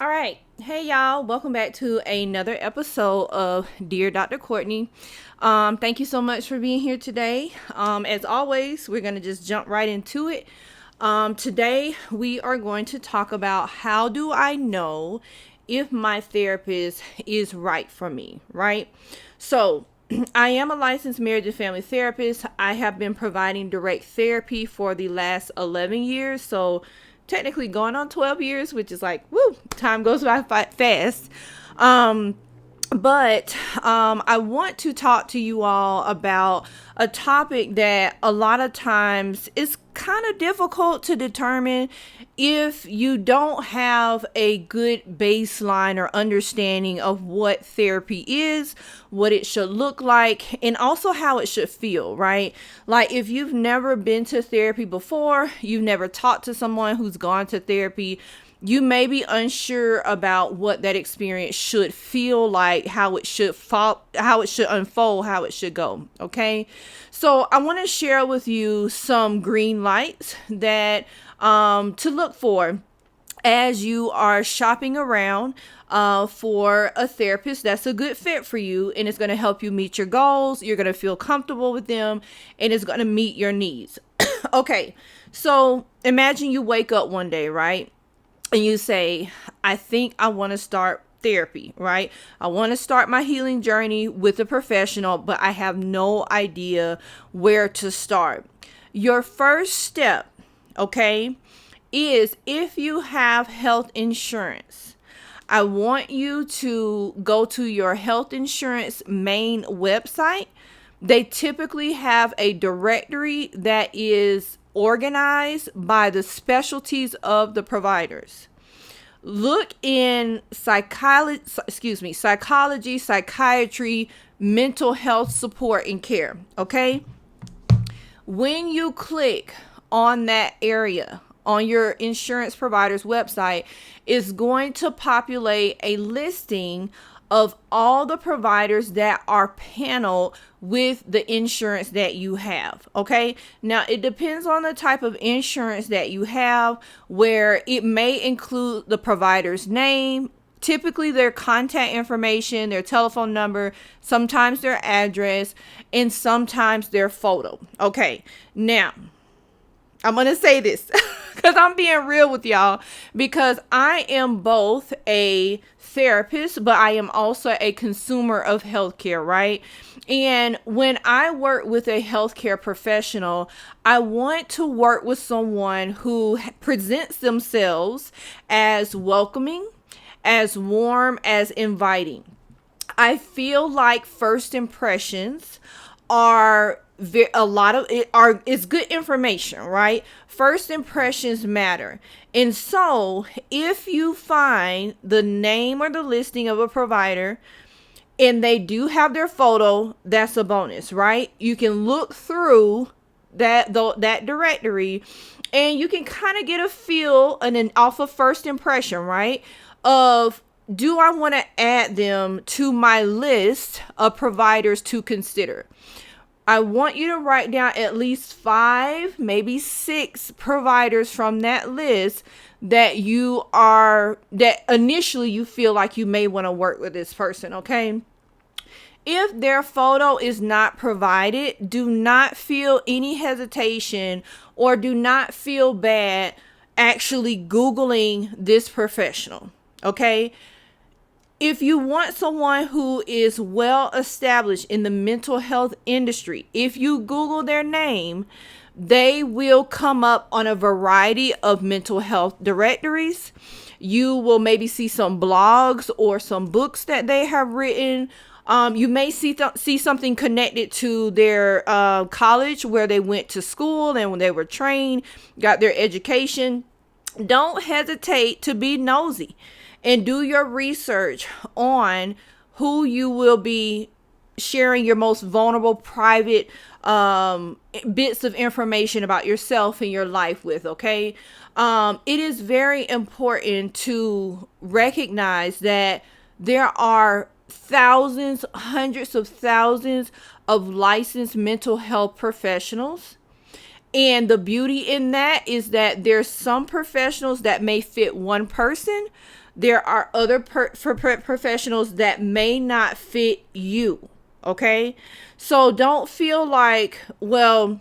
All right. Hey, y'all. Welcome back to another episode of Dear Dr. Courtney. Thank you so much for being here today. As always, we're going to just jump right into it. Today, we are going to talk about how do I know if my therapist is right for me, right? So, I am a licensed marriage and family therapist. I have been providing direct therapy for the last 11 years. So, technically going on 12 years, which is like, woo, time goes by fast. But I want to talk to you all about a topic that a lot of times is kind of difficult to determine if you don't have a good baseline or understanding of what therapy is, what it should look like, and also how it should feel, right? Like if you've never been to therapy before, you've never talked to someone who's gone to therapy, you may be unsure about what that experience should feel like, how it should how it should unfold, how it should go. Okay. So I want to share with you some green lights that to look for as you are shopping around for a therapist that's a good fit for you, and it's going to help you meet your goals. You're going to feel comfortable with them, and it's going to meet your needs. Okay. So imagine you wake up one day, right? And you say, I think I want to start therapy, right? I want to start my healing journey with a professional, but I have no idea where to start. Your first step, okay, is if you have health insurance, I want you to go to your health insurance main website. They typically have a directory that is organized by the specialties of the providers. Look in psychology, psychiatry, mental health support and care, okay? When you click on that area on your insurance provider's website, it's going to populate a listing of all the providers that are paneled with the insurance that you have. Okay. Now it depends on the type of insurance that you have, where it may include the provider's name, typically their contact information, their telephone number, sometimes their address, and sometimes their photo. Okay. Now I'm going to say this because I'm being real with y'all, because I am both a therapist, but I am also a consumer of healthcare, right? And when I work with a healthcare professional, I want to work with someone who presents themselves as welcoming, as warm, as inviting. I feel like first impressions are a lot of it are it's good information, right? First impressions matter. And so if you find the name or the listing of a provider and they do have their photo, that's a bonus, right? You can look through that directory and you can kind of get a feel and an off of first impression, right? Of, do I want to add them to my list of providers to consider? I want you to write down at least 5, maybe 6 providers from that list that initially you feel like you may want to work with this person, okay? If their photo is not provided, do not feel any hesitation or do not feel bad actually Googling this professional, okay? If you want someone who is well established in the mental health industry, if you Google their name, they will come up on a variety of mental health directories. You will maybe see some blogs or some books that they have written. You may see something connected to their college where they went to school and when they were trained, got their education. Don't hesitate to be nosy and do your research on who you will be sharing your most vulnerable, private bits of information about yourself and your life with, okay? It is very important to recognize that there are thousands, hundreds of thousands of licensed mental health professionals. And the beauty in that is that there's some professionals that may fit one person. There are other professionals that may not fit you. Okay. So don't feel like, well,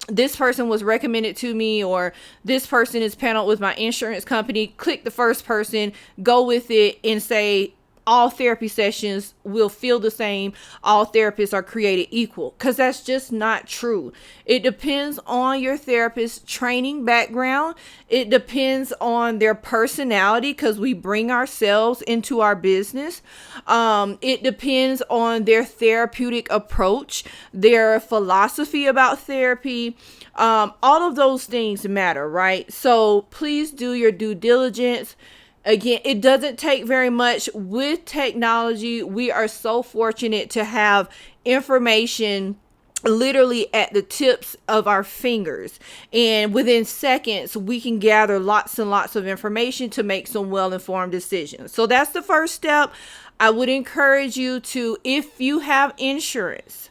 this person was recommended to me, or this person is paneled with my insurance company. Click the first person, go with it, and say all therapy sessions will feel the same. All therapists are created equal, because that's just not true. It depends on your therapist's training background. It depends on their personality, because we bring ourselves into our business. It depends on their therapeutic approach, their philosophy about therapy. All of those things matter, right? So please do your due diligence. Again, it doesn't take very much. With technology, we are so fortunate to have information literally at the tips of our fingers, and within seconds we can gather lots and lots of information to make some well-informed decisions. So that's the first step. I would encourage you to, if you have insurance,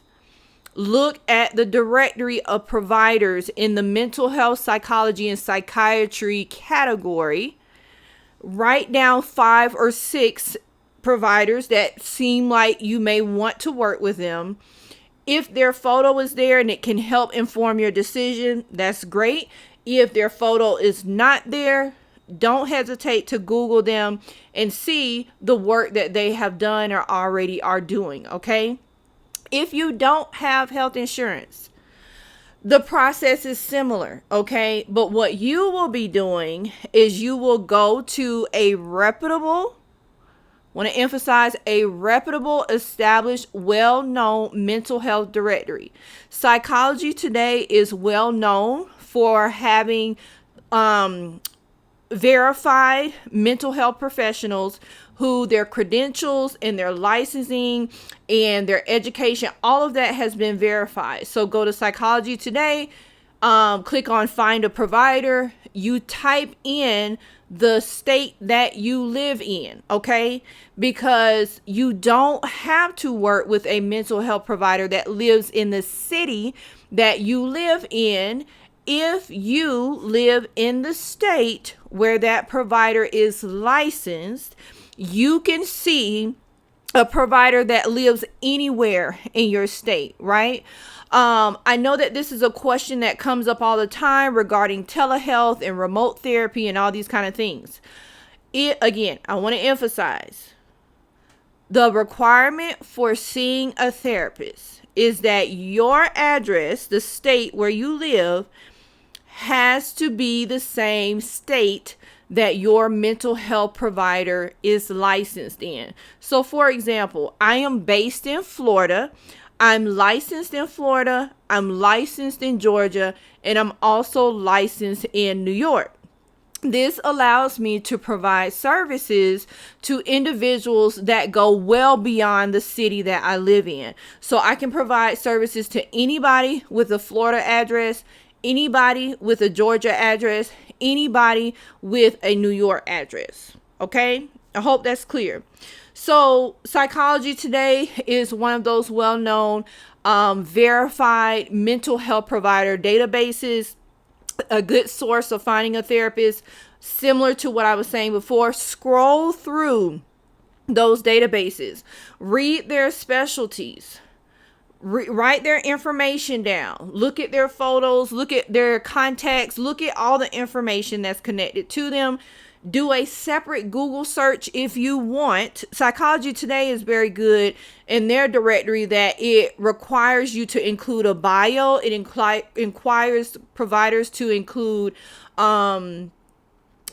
look at the directory of providers in the mental health, psychology, and psychiatry category. Write down 5 or 6 providers that seem like you may want to work with them. If their photo is there and it can help inform your decision, that's great. If their photo is not there, don't hesitate to Google them and see the work that they have done or already are doing, okay? If you don't have health insurance, the process is similar, okay? But what you will be doing is you will go to a reputable, want to emphasize, a reputable, established, well-known mental health directory. Psychology Today is well known for having verified mental health professionals who their credentials and their licensing and their education, all of that has been verified. So go to Psychology Today, click on find a provider. You type in the state that you live in, okay? Because you don't have to work with a mental health provider that lives in the city that you live in. If you live in the state where that provider is licensed, you can see a provider that lives anywhere in your state, right? I know that this is a question that comes up all the time regarding telehealth and remote therapy and all these kind of things. Again, I want to emphasize the requirement for seeing a therapist is that your address, the state where you live, has to be the same state that your mental health provider is licensed in. So for example, I am based in Florida. I'm licensed in Florida. I'm licensed in Georgia, and I'm also licensed in New York. This allows me to provide services to individuals that go well beyond the city that I live in. So I can provide services to anybody with a Florida address, anybody with a Georgia address, anybody with a New York address. Okay? I hope that's clear. So Psychology Today is one of those well-known verified mental health provider databases, a good source of finding a therapist. Similar to what I was saying before, scroll through those databases, read their specialties, write their information down, look at their photos, look at their contacts, look at all the information that's connected to them. Do a separate Google search if you want. Psychology Today is very good in their directory that it requires you to include a bio. It inquires providers to include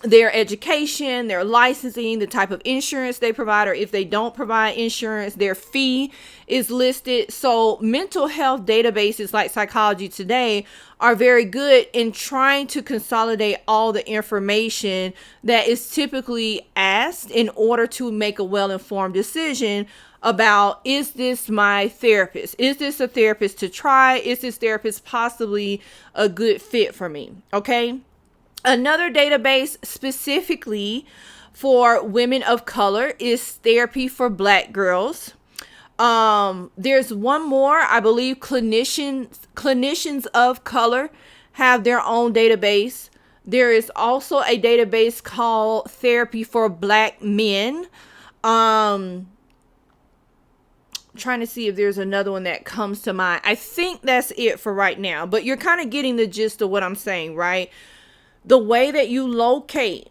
their education, their licensing, the type of insurance they provide, or if they don't provide insurance, their fee is listed. So mental health databases like Psychology Today are very good in trying to consolidate all the information that is typically asked in order to make a well-informed decision about, is this my therapist? Is this a therapist to try? Is this therapist possibly a good fit for me? Okay. Another database specifically for women of color is Therapy for Black Girls. There's one more, I believe, Clinicians of Color. have their own database. There is also a database called Therapy for Black Men. Trying to see if there's another one that comes to mind. I think that's it for right now, but you're kind of getting the gist of what I'm saying, right? The way that you locate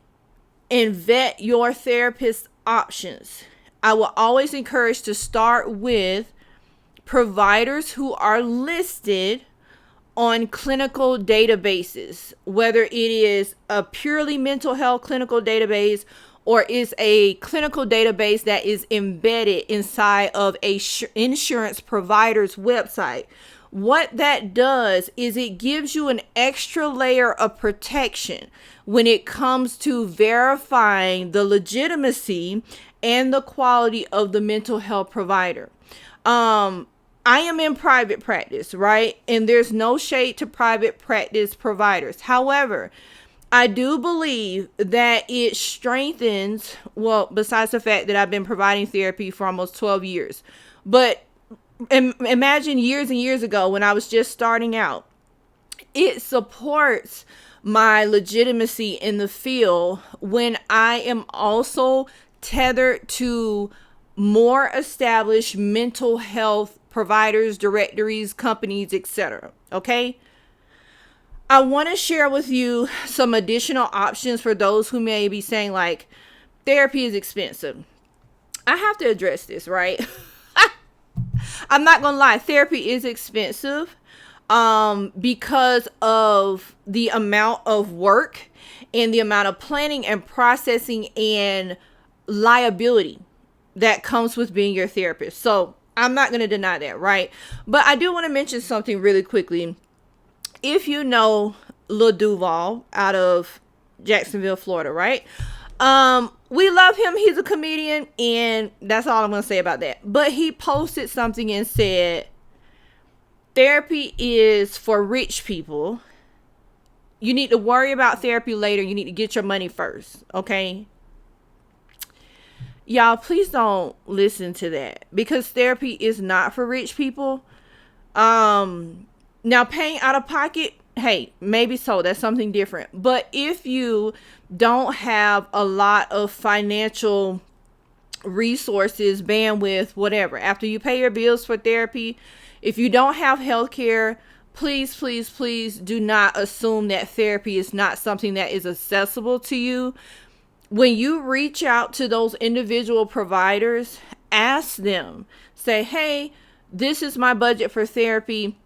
and vet your therapist options, I will always encourage to start with providers who are listed on clinical databases, whether it is a purely mental health clinical database or is a clinical database that is embedded inside of a insurance provider's website. What that does is it gives you an extra layer of protection when it comes to verifying the legitimacy and the quality of the mental health provider. I am in private practice, right? And there's no shade to private practice providers. However, I do believe that it strengthens, well, besides the fact that I've been providing therapy for almost 12 years, but imagine years and years ago when I was just starting out, it supports my legitimacy in the field when I am also tethered to more established mental health providers, directories, companies, etc. Okay? I want to share with you some additional options for those who may be saying like, therapy is expensive. I have to address this, right? I'm not going to lie. Therapy is expensive because of the amount of work and the amount of planning and processing and liability that comes with being your therapist. So I'm not going to deny that, right? But I do want to mention something really quickly. If you know Lil Duval out of Jacksonville, Florida, right? We love him. He's a comedian, and that's all I'm going to say about that. But he posted something and said, therapy is for rich people. You need to worry about therapy later. You need to get your money first, okay? Y'all, please don't listen to that, because therapy is not for rich people. Now, paying out of pocket, hey, maybe so. That's something different. But if you don't have a lot of financial resources, bandwidth, whatever, after you pay your bills for therapy, if you don't have health care, please, please, please do not assume that therapy is not something that is accessible to you. When you reach out to those individual providers, ask them, say, hey, this is my budget for therapy.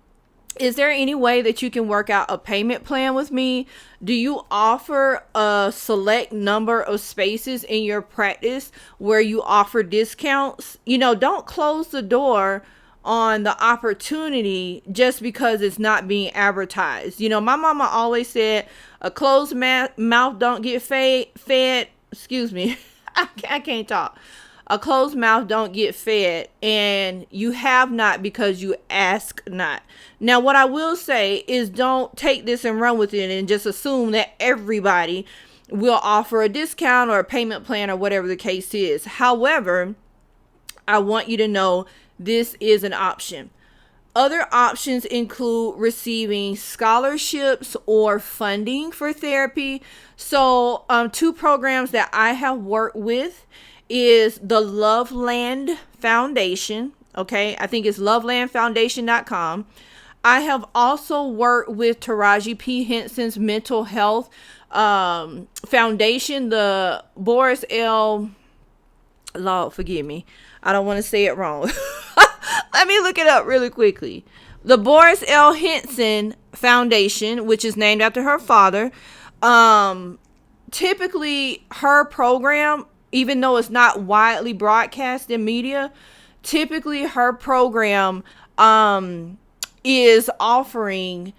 Is there any way that you can work out a payment plan with me? Do you offer a select number of spaces in your practice where you offer discounts? You know, don't close the door on the opportunity just because it's not being advertised. You know, my mama always said, a closed mouth don't get fed. Excuse me. I can't talk. A closed mouth don't get fed, and you have not because you ask not. Now, what I will say is don't take this and run with it and just assume that everybody will offer a discount or a payment plan or whatever the case is. However, I want you to know this is an option. Other options include receiving scholarships or funding for therapy. So, two programs that I have worked with is the Loveland Foundation. Okay, I think it's lovelandfoundation.com. I have also worked with Taraji P. Henson's mental health foundation, the Boris L. Lord, forgive me. I don't want to say it wrong. Let me look it up really quickly. The Boris L. Henson Foundation, which is named after her father. Typically, her program, even though it's not widely broadcast in media, typically her program is offering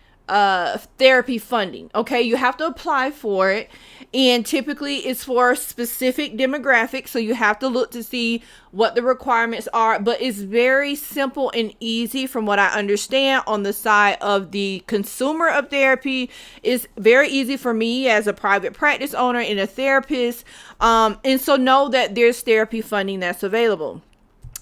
therapy funding. Okay, you have to apply for it, and typically it's for specific demographics, so you have to look to see what the requirements are. But it's very simple and easy from what I understand on the side of the consumer of therapy. It's very easy for me as a private practice owner and a therapist, and so know that there's therapy funding that's available.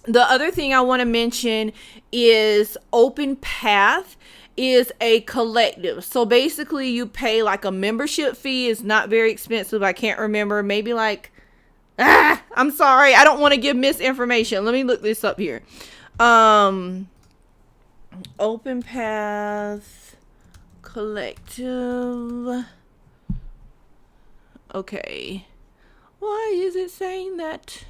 The other thing I want to mention is Open Path. is a collective. So basically you pay like a membership fee. It's not very expensive. I can't remember. Maybe like, I'm sorry. I don't want to give misinformation. Let me look this up here. Open Path Collective. Okay. Why is it saying that?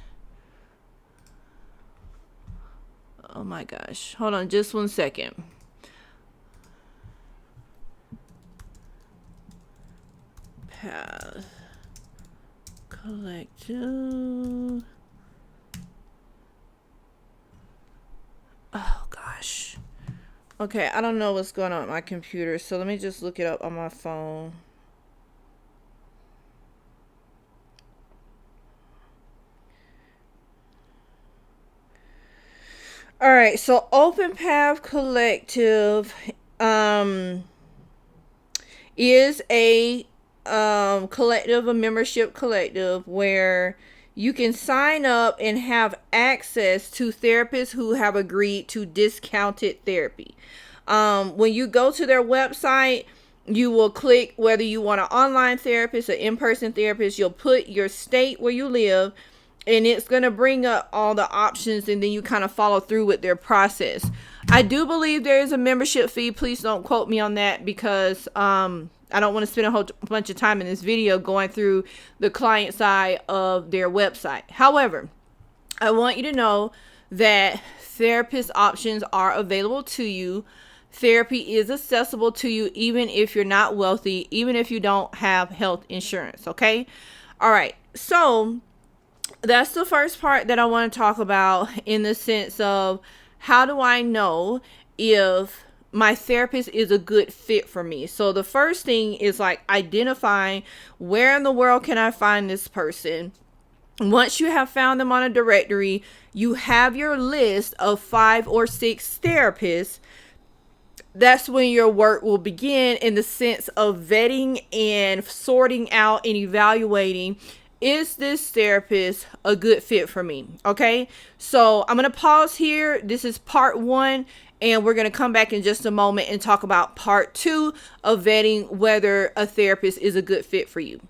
Oh my gosh. Hold on just 1 second. Path Collective. Oh gosh. Okay, I don't know what's going on with my computer, so let me just look it up on my phone. All right, so Open Path Collective is a collective, a membership collective where you can sign up and have access to therapists who have agreed to discounted therapy. When you go to their website, you will click whether you want an online therapist or in-person therapist. You'll put your state where you live, and it's going to bring up all the options, and then you kind of follow through with their process. I do believe there is a membership fee. Please don't quote me on that, because I don't want to spend a whole bunch of time in this video going through the client side of their website. However, I want you to know that therapist options are available to you. Therapy is accessible to you even if you're not wealthy, even if you don't have health insurance, okay? All right, so that's the first part that I want to talk about, in the sense of how do I know if my therapist is a good fit for me. So the first thing is like identifying where in the world can I find this person. Once you have found them on a directory, you have your list of 5 or 6 therapists. That's when your work will begin, in the sense of vetting and sorting out and evaluating, is this therapist a good fit for me? Okay, so I'm going to pause here. This is part 1, and we're going to come back in just a moment and talk about part 2 of vetting whether a therapist is a good fit for you.